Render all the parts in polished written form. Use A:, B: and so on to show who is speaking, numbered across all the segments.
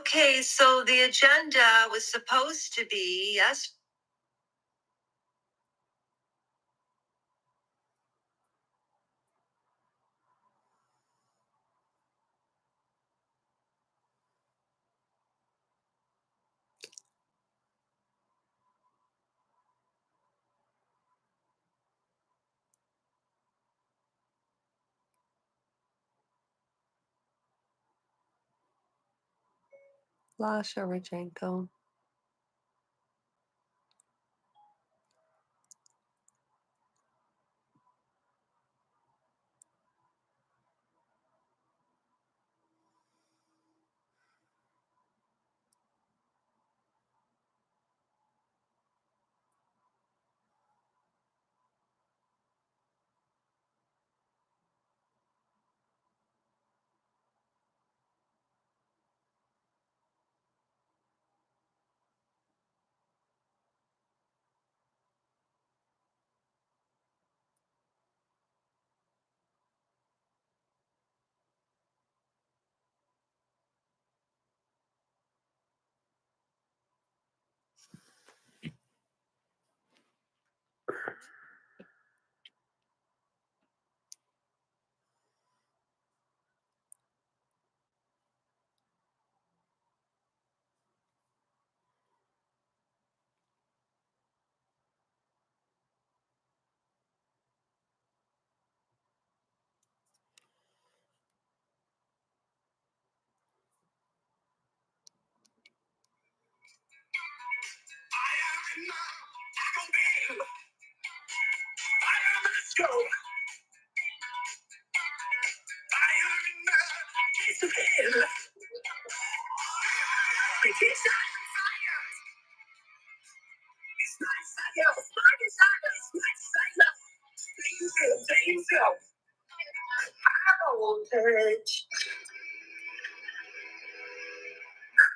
A: Okay, so the agenda was supposed to be, yes. Lasha Rajenko.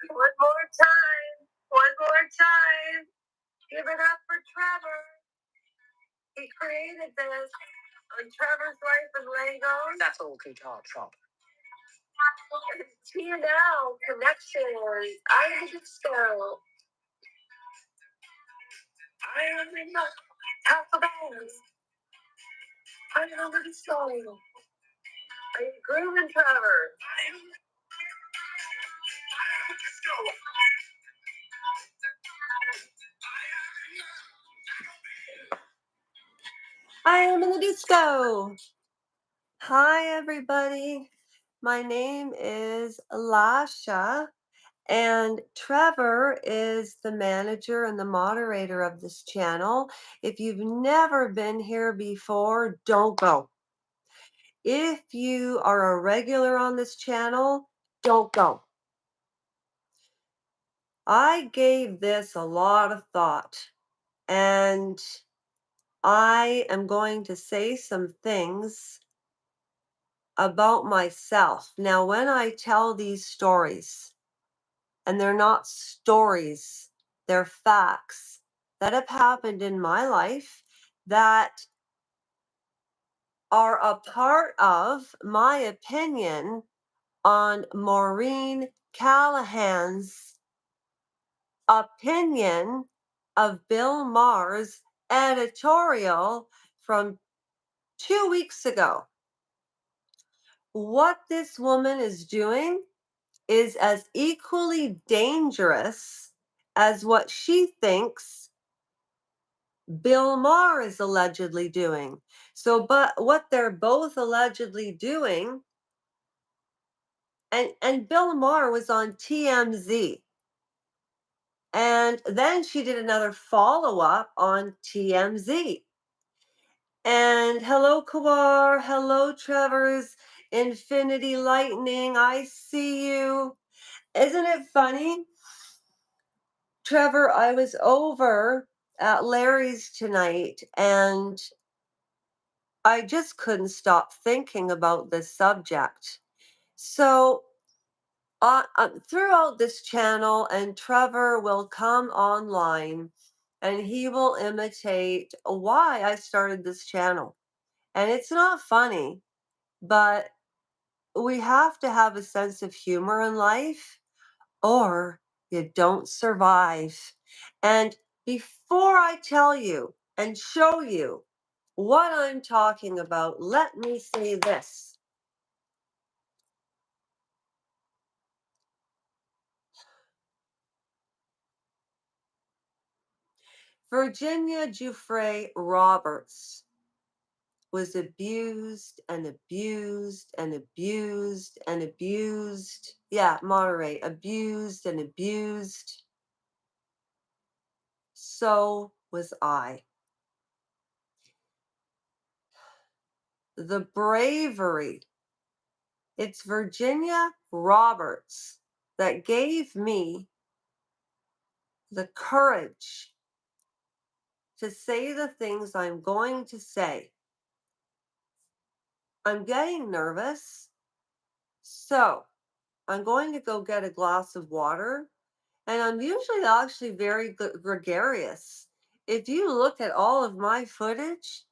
A: One more time. One more time. Give it up for Trevor. He created this on Trevor's Life and Legos. That's all guitar shop. T&L Connections. I am Disco. I am in the alphabet. I am the Disco. Are you grooving, Trevor? I am in the disco. Hi, everybody. My name is Lasha, and Trevor is the manager and the moderator of this channel. If you've never been here before, don't go. If you are a regular on this channel, don't go. I gave this a lot of thought, and I am going to say some things about myself. Now, when I tell these stories, and they're not stories, they're facts that have happened in my life that are a part of my opinion on Maureen Callahan's opinion of Bill Maher's editorial from 2 weeks ago. What this woman is doing is as equally dangerous as what she thinks Bill Maher is allegedly doing. So, but what they're both allegedly doing, and Bill Maher was on TMZ. And then she did another follow-up on TMZ. And hello, Kawar. Hello, Trevor's Infinity Lightning. I see you. Isn't it funny? Trevor, I was over at Larry's tonight and I just couldn't stop thinking about this subject. So, throughout this channel, and Trevor will come online and he will imitate why I started this channel. And it's not funny, but we have to have a sense of humor in life, or you don't survive. And before I tell you and show you what I'm talking about, let me say this. Virginia Giuffre Roberts was abused and abused and abused and abused. Yeah, Monterey, abused and abused. So was I. The bravery. It's Virginia Roberts that gave me the courage to say the things I'm going to say. I'm getting nervous, so I'm going to go get a glass of water. And I'm usually actually very gregarious. If you look at all of my footage,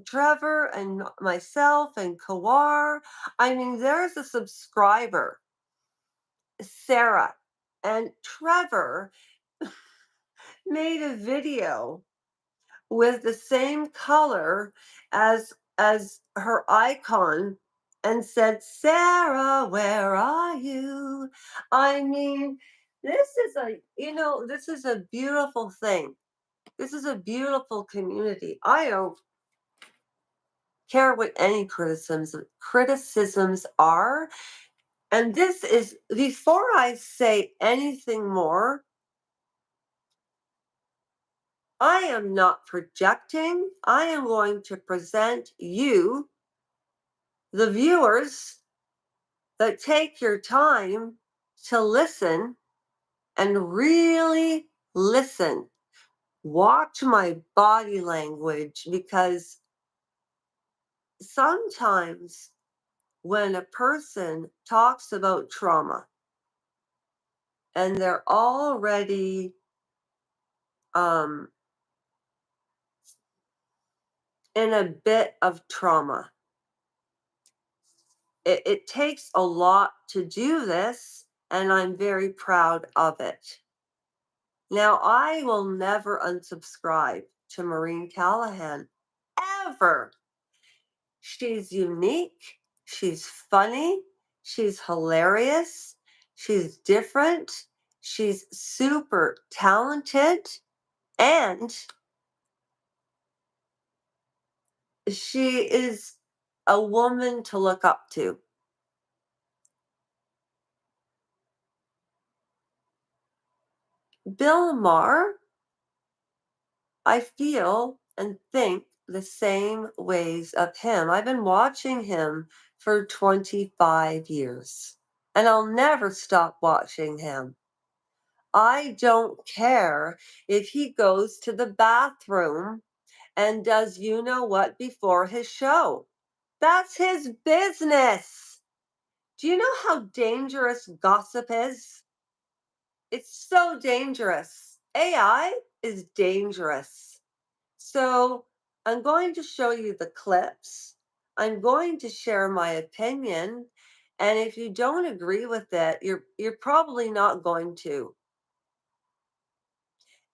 A: Trevor and myself and Kawar, I mean, there's a subscriber, Sarah, and Trevor made a video with the same color as her icon and said, "Sarah, where are you?" I mean, this is a beautiful thing. This is a beautiful community. I don't care what any criticisms are. And this is before I say anything more, I am not projecting. I am going to present you, the viewers, that take your time to listen and really listen. Watch my body language because sometimes when a person talks about trauma and they're already um, in a bit of trauma, it takes a lot to do this, and I'm very proud of it. Now, I will never unsubscribe to Maureen Callahan, ever. She's unique, she's funny, she's hilarious, she's different, she's super talented, and she is a woman to look up to. Bill Maher, I feel and think the same ways of him. I've been watching him for 25 years, and I'll never stop watching him. I don't care if he goes to the bathroom and does you know what before his show. That's his business. Do you know how dangerous gossip is? It's so dangerous. AI is dangerous. So I'm going to show you the clips. I'm going to share my opinion. And if you don't agree with it, you're probably not going to.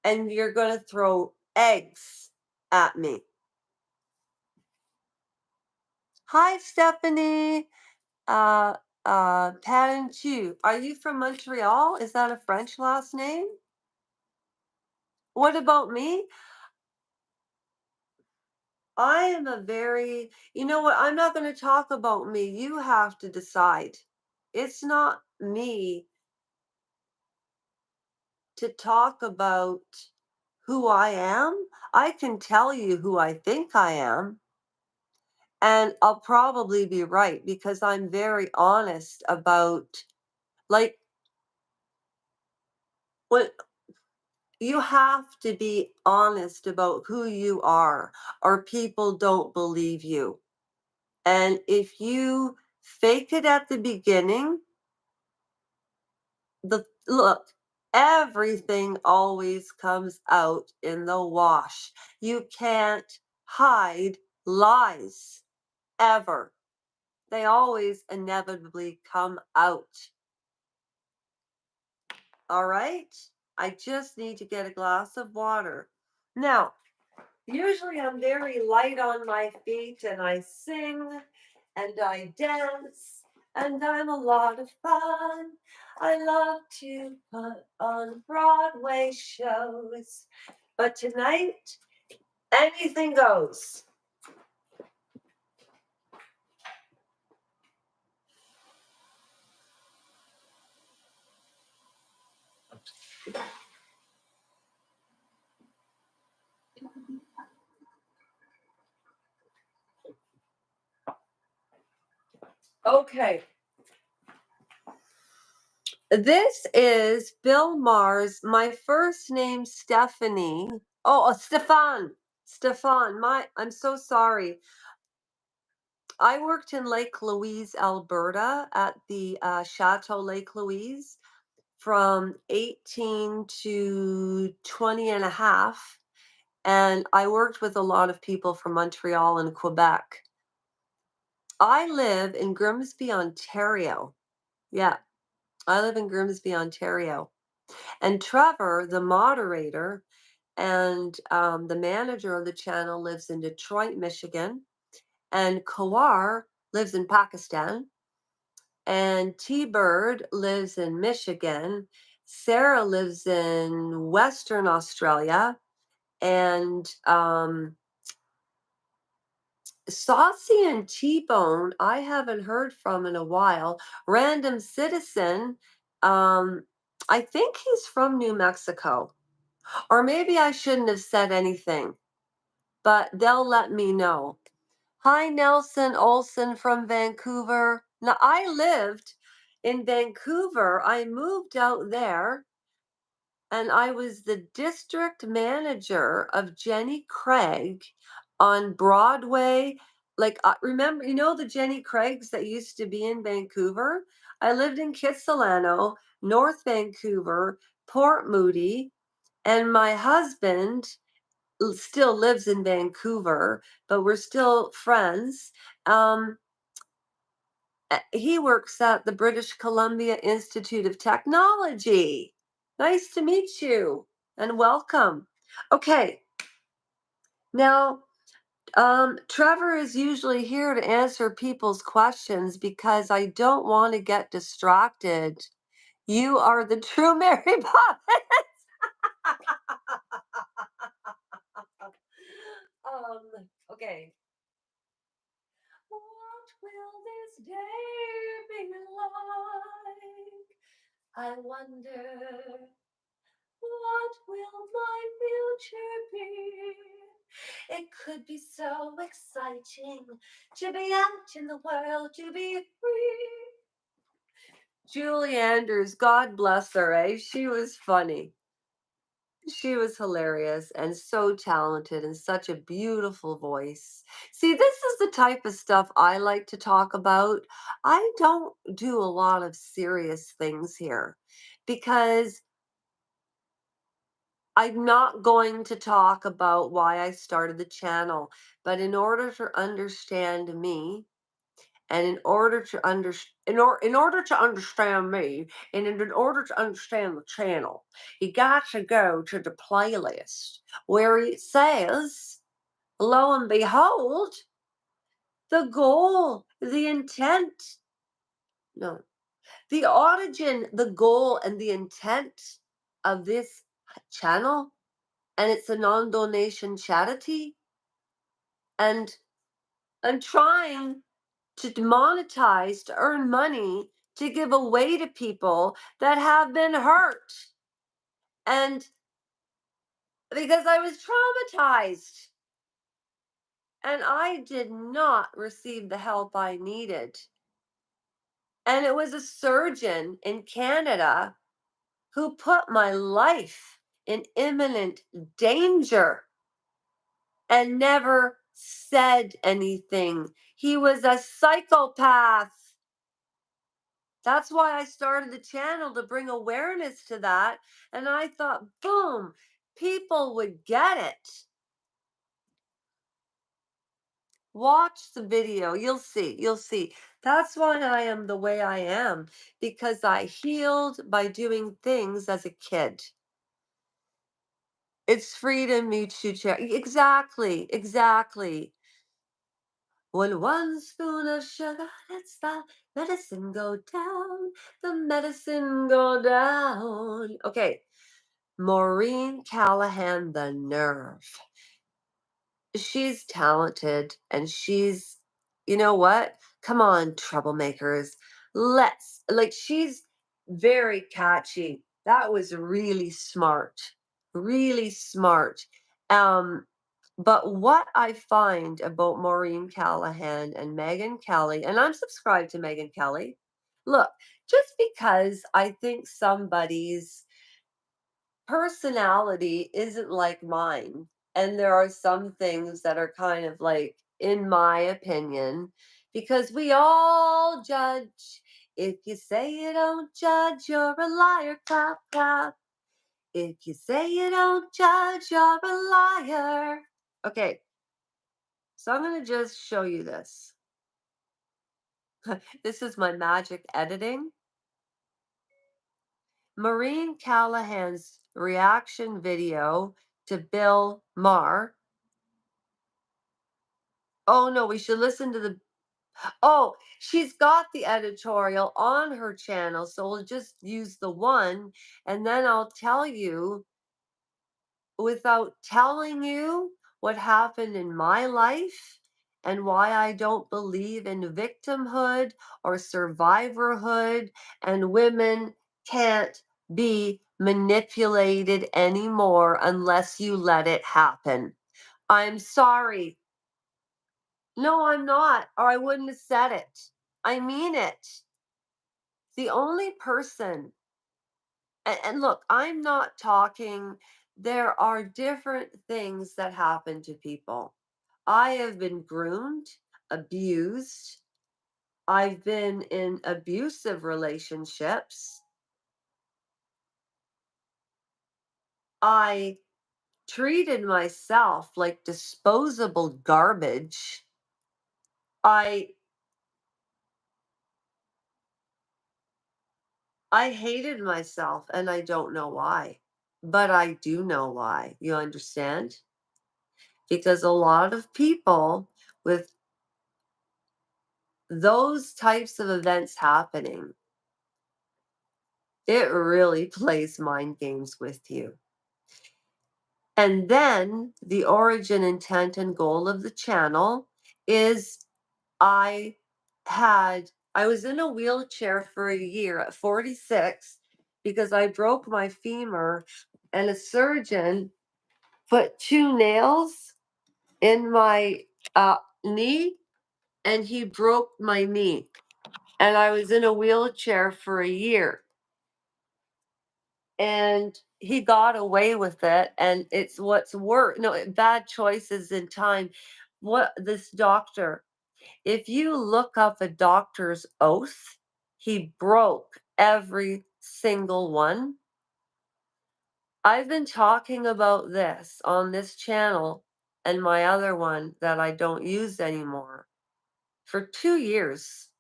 A: And you're going to throw eggs at me. Hi, Stephanie. Uh, Parentu. Are you from Montreal? Is that a French last name? What about me? I am a very, you know what? I'm not going to talk about me. You have to decide. It's not me to talk about who I am. I can tell you who I think I am, and I'll probably be right because I'm very honest about, like, when you have to be honest about who you are, or people don't believe you. And if you fake it at the beginning, the look, everything always comes out in the wash. You can't hide lies ever. They always inevitably come out. All right? I just need to get a glass of water. Now, usually I'm very light on my feet and I sing and I dance and I'm a lot of fun. I love to put on Broadway shows. But tonight, anything goes. Okay. This is Bill Mars. My first name Stephanie. Oh, Stefan. Stefan. I'm so sorry. I worked in Lake Louise, Alberta at the Chateau Lake Louise from 18 to 20 and a half. And I worked with a lot of people from Montreal and Quebec. I live in Grimsby, Ontario. Yeah, I live in Grimsby, Ontario. And Trevor, the moderator and the manager of the channel, lives in Detroit, Michigan. And Kawar lives in Pakistan. And T Bird lives in Michigan. Sarah lives in Western Australia. And Saucy and T-Bone, I haven't heard from in a while. Random Citizen, I think he's from New Mexico. Or maybe I shouldn't have said anything, but they'll let me know. Hi, Nelson Olson from Vancouver. Now, I lived in Vancouver. I moved out there and I was the district manager of Jenny Craig on Broadway. Like, remember, the Jenny Craigs that used to be in Vancouver? I lived in Kitsilano, North Vancouver, Port Moody, and my husband still lives in Vancouver, but we're still friends. Um, he works at the British Columbia Institute of Technology. Nice to meet you and welcome. Okay, now Trevor is usually here to answer people's questions because I don't want to get distracted. You are the true Mary Poppins. Okay. What will this day be like? I wonder, what will my future be? It could be so exciting to be out in the world, to be free. Julie Andrews, God bless her, eh? She was funny. She was hilarious and so talented and such a beautiful voice. See, this is the type of stuff I like to talk about. I don't do a lot of serious things here because I'm not going to talk about why I started the channel. But in order to understand me, and in order to understand me, and in order to understand the channel, you got to go to the playlist where it says, lo and behold, the goal, the intent, no, the origin, the goal, and the intent of this channel, and it's a non-donation charity, and I'm trying to monetize, to earn money, to give away to people that have been hurt. And because I was traumatized and I did not receive the help I needed. And it was a surgeon in Canada who put my life in imminent danger and never said anything. He was a psychopath. That's why I started the channel, to bring awareness to that. And I thought, boom, people would get it. Watch the video. You'll see. You'll see. That's why I am the way I am, because I healed by doing things as a kid. It's freedom mutual exactly, exactly. When one spoon of sugar lets the medicine go down, the medicine go down. Okay, Maureen Callahan, the nerve. She's talented and she's, you know what? Come on, troublemakers. She's very catchy. That was really smart. Really smart. Um, but what I find about Maureen Callahan and Megan Kelly, and I'm subscribed to Megan Kelly. Look, just because I think somebody's personality isn't like mine. And there are some things that are kind of like, in my opinion, because we all judge. If you say you don't judge, you're a liar, clap, clap. If you say you don't judge, you're a liar. Okay, so I'm going to just show you this. This is my magic editing. Maureen Callahan's reaction video to Bill Maher. Oh, no, we should listen to the oh, she's got the editorial on her channel, so we'll just use the one, and then I'll tell you, without telling you what happened in my life and why I don't believe in victimhood or survivorhood, and women can't be manipulated anymore unless you let it happen. I'm sorry. No, I'm not, or I wouldn't have said it. I mean it. The only person, and look, I'm not talking, there are different things that happen to people. I have been groomed, abused. I've been in abusive relationships. I treated myself like disposable garbage. I I hated myself and I don't know why. But I do know why. You understand? Because a lot of people with those types of events happening, it really plays mind games with you. And then the origin, intent, and goal of the channel is I I was in a wheelchair for a year at 46 because I broke my femur, and a surgeon put two nails in my knee, and he broke my knee. And I was in a wheelchair for a year. And he got away with it. And it's what's worse. No, bad choices in time. What this doctor, if you look up a doctor's oath, he broke every single one. I've been talking about this on this channel and my other one that I don't use anymore for 2 years.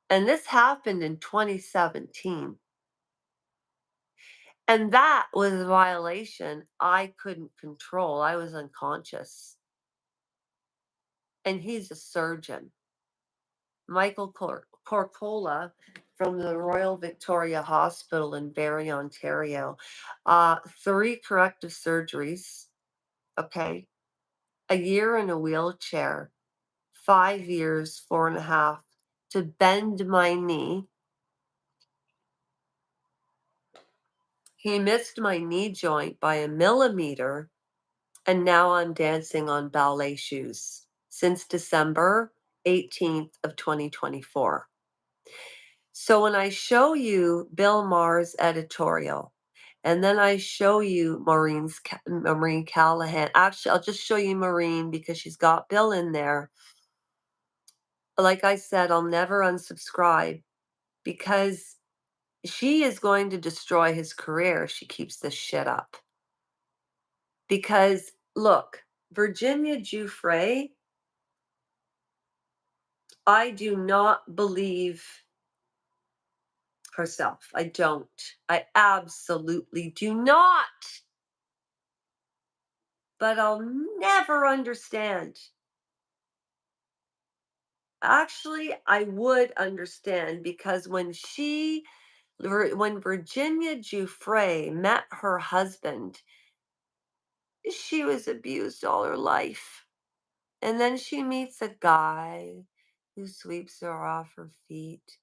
A: And this happened in 2017. And that was a violation I couldn't control. I was unconscious. And he's a surgeon. Michael Corcola from the Royal Victoria Hospital in Barrie, Ontario. 3 corrective surgeries, okay? A year in a wheelchair, 5 years, 4.5, to bend my knee. He missed my knee joint by a millimeter, and now I'm dancing on ballet shoes since December 18th of 2024. So when I show you Bill Maher's editorial, and then I show you Maureen Callahan. Actually, I'll just show you Maureen because she's got Bill in there. Like I said, I'll never unsubscribe because she is going to destroy his career if she keeps this shit up. Because look, Virginia Giuffre, I do not believe herself. I don't. I absolutely do not. But I'll never understand. Actually, I would understand because when Virginia Giuffre met her husband, she was abused all her life. And then she meets a guy who sweeps her off her feet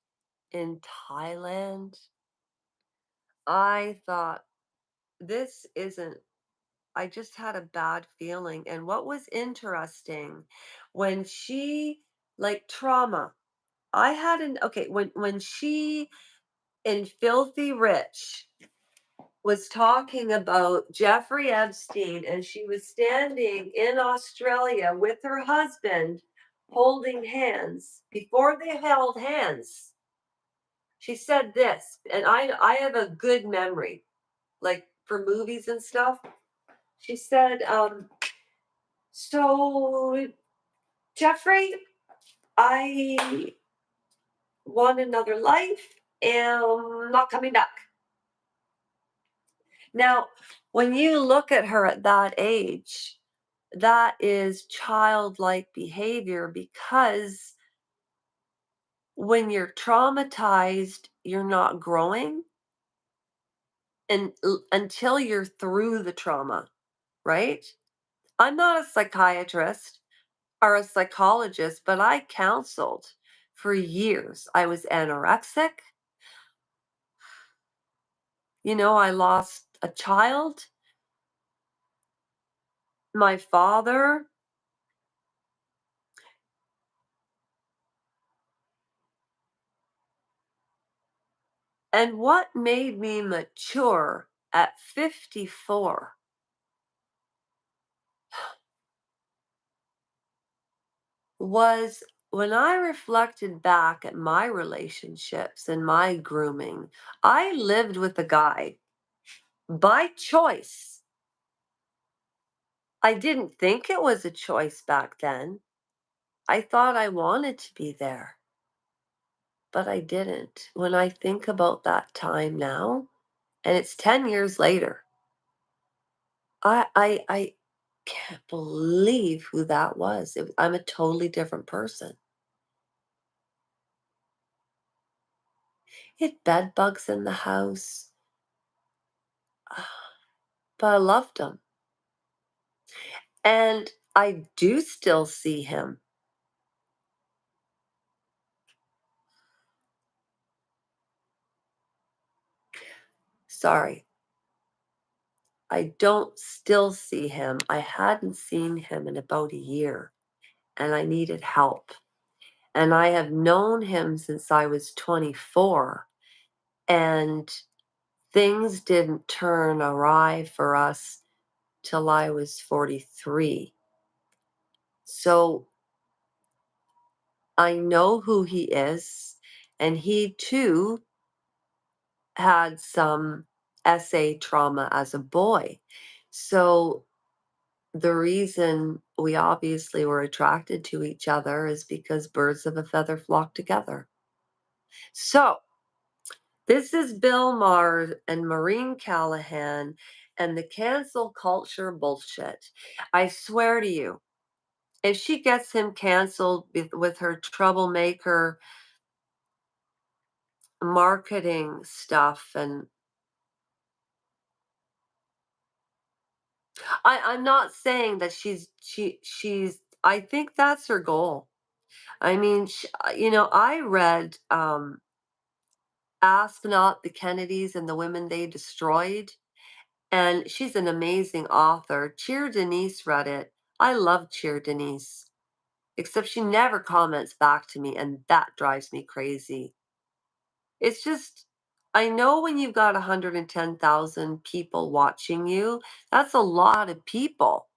A: in Thailand. I thought, this isn't, I just had a bad feeling. And what was interesting when she, like trauma, I had an, okay, when she in Filthy Rich was talking about Jeffrey Epstein, and she was standing in Australia with her husband holding hands. Before they held hands, she said this, and I have a good memory, like for movies and stuff. She said, so Jeffrey, I want another life and I'm not coming back. Now, when you look at her at that age, that is childlike behavior because when you're traumatized, you're not growing and until you're through the trauma, right? I'm not a psychiatrist or a psychologist, but I counseled for years. I was anorexic. I lost a child, my father. And what made me mature at 54 was when I reflected back at my relationships and my grooming. I lived with a guy by choice. I didn't think it was a choice back then. I thought I wanted to be there, but I didn't. When I think about that time now, and it's 10 years later, I can't believe who that was. I'm a totally different person. He had bed bugs in the house, but I loved him. And I do still see him. Sorry, I don't still see him. I hadn't seen him in about a year, and I needed help. And I have known him since I was 24, and things didn't turn awry for us till I was 43. So I know who he is, and he too had some SA trauma as a boy. So the reason we obviously were attracted to each other is because birds of a feather flock together. So this is Bill Maher and Maureen Callahan and the cancel culture bullshit. I swear to you, if she gets him canceled with her troublemaker marketing stuff, and I'm not saying that she's I think that's her goal. I mean, I read Ask Not the Kennedys and the Women They Destroyed, and she's an amazing author. Cheer Denise read it. I love Cheer Denise, except she never comments back to me, and that drives me crazy. It's just, I know when you've got 110,000 people watching you, that's a lot of people.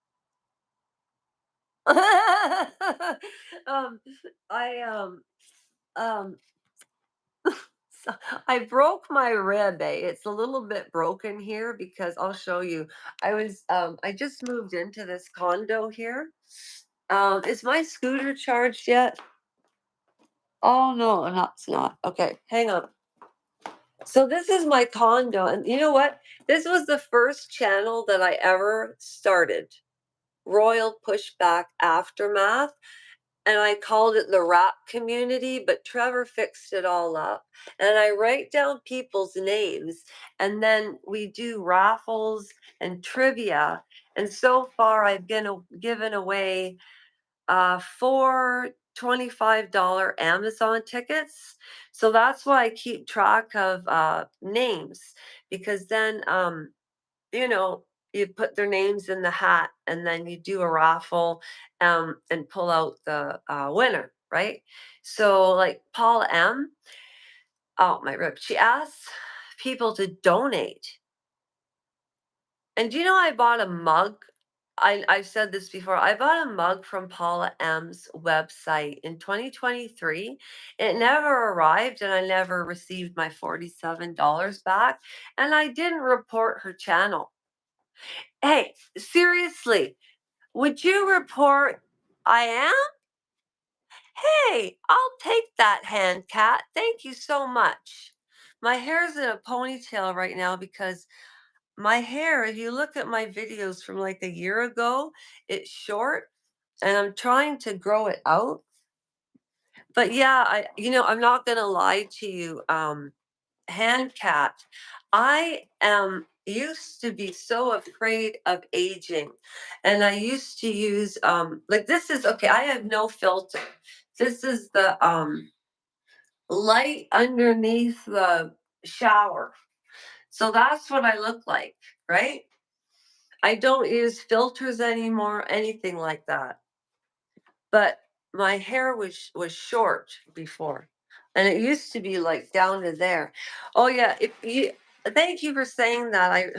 A: um, I um, so I broke my rib. It's a little bit broken here because I'll show you. I just moved into this condo here. Is my scooter charged yet? Oh no, no, it's not. Okay, hang on. So this is my condo, and you know what? This was the first channel that I ever started. Royal Pushback Aftermath. And I called it the rap community, but Trevor fixed it all up. And I write down people's names, and then we do raffles and trivia. And so far, I've given away four $25 Amazon tickets. So that's why I keep track of names, because then you know, you put their names in the hat and then you do a raffle and pull out the winner, right? So, like Paula M, oh, my rib, she asks people to donate. And do you know I bought a mug? I've said this before. I bought a mug from Paula M's website in 2023. It never arrived and I never received my $47 back. And I didn't report her channel. Hey, seriously, would you report I am? Hey, I'll take that hand, cat. Thank you so much. My hair's in a ponytail right now because my hair, if you look at my videos from like a year ago, it's short and I'm trying to grow it out. But yeah, I'm not gonna lie to you. Hand cat. I am used to be so afraid of aging. And I used to use like this is okay, I have no filter. This is the light underneath the shower. So that's what I look like, right? I don't use filters anymore, anything like that. But my hair was short before, and it used to be like down to there. Oh yeah, if you thank you for saying that.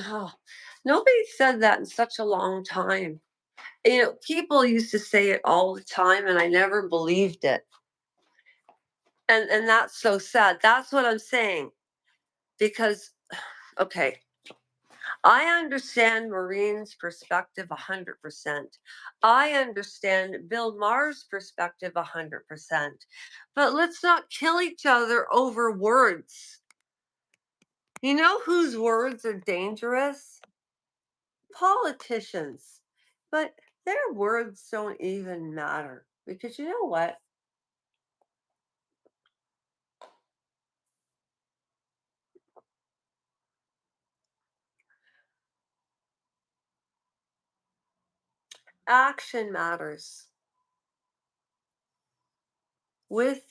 A: Nobody said that in such a long time. People used to say it all the time, and I never believed it. And that's so sad. That's what I'm saying. Because okay, I understand Maureen's perspective 100%. I understand Bill Maher's perspective 100%. But let's not kill each other over words. You know whose words are dangerous? Politicians. But their words don't even matter. Because you know what? Action matters. With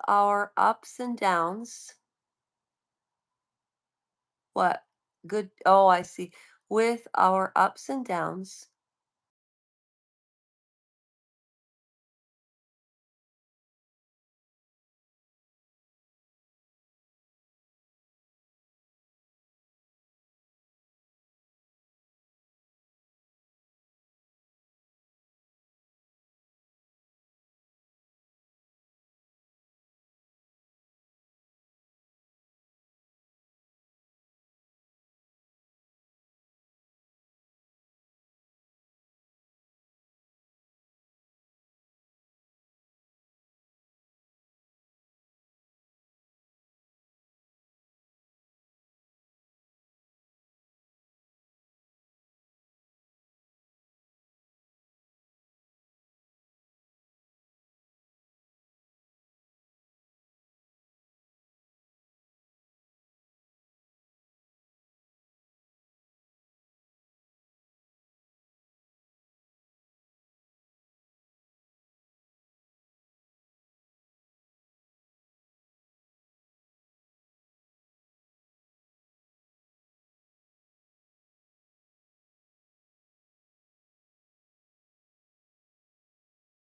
A: our ups and downs, what? Good. Oh, I see. With our ups and downs,